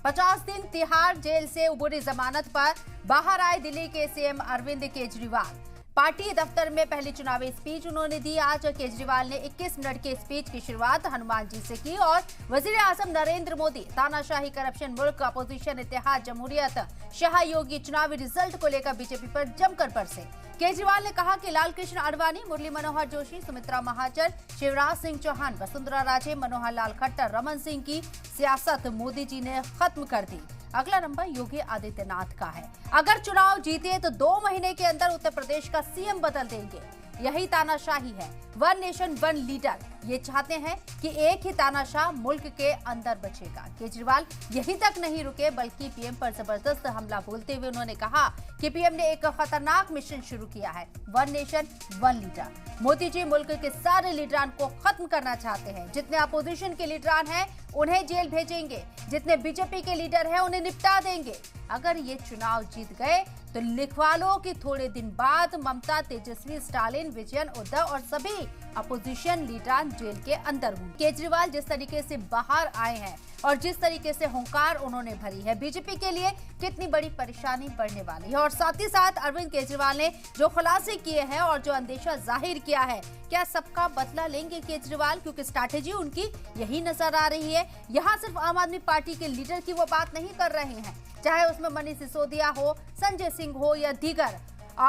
50 दिन तिहाड़ जेल से उबरी जमानत पर बाहर आए दिल्ली के सीएम अरविंद केजरीवाल। पार्टी दफ्तर में पहली चुनावी स्पीच उन्होंने दी। आज केजरीवाल ने 21 मिनट के स्पीच की शुरुआत हनुमान जी से की और वजीर आजम नरेंद्र मोदी, तानाशाही, करप्शन मुल्क, अपोजिशन, इत्तेहाद, जमहूरियत, शाह योगी चुनावी रिजल्ट को लेकर बीजेपी पर जमकर बरसे। केजरीवाल ने कहा कि लालकृष्ण आडवाणी, मुरली मनोहर जोशी, सुमित्रा महाजन, शिवराज सिंह चौहान, वसुंधरा राजे, मनोहर लाल खट्टर, रमन सिंह की सियासत मोदी जी ने खत्म कर दी। अगला नंबर योगी आदित्यनाथ का है। अगर चुनाव जीते तो 2 महीने के अंदर उत्तर प्रदेश का सीएम बदल देंगे। यही तानाशाही है। One nation one leader. ये चाहते हैं कि एक ही तानाशाह मुल्क के अंदर बचेगा। केजरीवाल यहीं तक नहीं रुके बल्कि पीएम पर जबरदस्त हमला बोलते हुए उन्होंने कहा कि पीएम ने एक खतरनाक मिशन शुरू किया है, one nation one leader. Modi ji मुल्क के सारे लीडरान को खत्म करना चाहते हैं। जितने अपोजिशन के लीडरान हैं उन्हें जेल भेजेंगे, जितने बीजेपी के लीडर हैं उन्हें निपटा देंगे। अगर ये चुनाव जीत गए तो लिखवा लो कि थोड़े दिन बाद ममता, तेजस्वी, स्टालिन, विजयन, उद्धव और सभी अपोजिशन लीडरान जेल के अंदर होंगे। केजरीवाल जिस तरीके से बाहर आए हैं और जिस तरीके से हुंकार उन्होंने भरी है, बीजेपी के लिए कितनी बड़ी परेशानी बढ़ने वाली है। और साथ ही साथ अरविंद केजरीवाल ने जो खुलासे किए हैं और जो अंदेशा जाहिर किया है, क्या सबका बदला लेंगे केजरीवाल? क्योंकि स्ट्रैटेजी उनकी यही नजर आ रही है। यहाँ सिर्फ आम आदमी पार्टी के लीडर की वो बात नहीं कर रहे हैं, चाहे उसमें मनीष सिसोदिया हो, संजय सिंह हो या दीगर,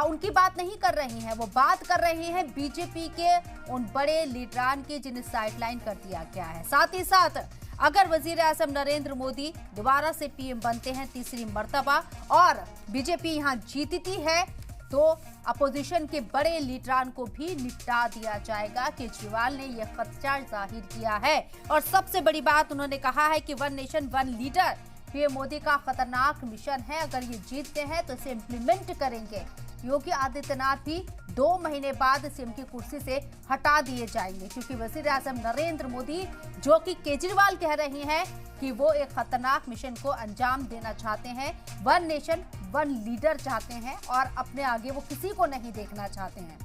उनकी बात नहीं कर रही हैं। वो बात कर रहे हैं बीजेपी के उन बड़े लीडरान की जिन्हें साइडलाइन कर दिया गया है। साथ ही साथ अगर वजीर आजम नरेंद्र मोदी दोबारा से पीएम बनते हैं तीसरी मर्तबा और बीजेपी यहां जीतती है तो अपोजिशन के बड़े लीडरान को भी निपटा दिया जाएगा। केजरीवाल ने यह खदशा जाहिर किया है और सबसे बड़ी बात उन्होंने कहा है कि one nation one leader PM Modi का खतरनाक मिशन है। अगर ये जीतते हैं तो इसे इम्प्लीमेंट करेंगे। योगी आदित्यनाथ भी 2 महीने बाद सीएम की कुर्सी से हटा दिए जाएंगे, क्योंकि वजीर आजम नरेंद्र मोदी, जो कि केजरीवाल कह रही हैं कि वो एक खतरनाक मिशन को अंजाम देना चाहते हैं, वन नेशन वन लीडर चाहते हैं और अपने आगे वो किसी को नहीं देखना चाहते हैं।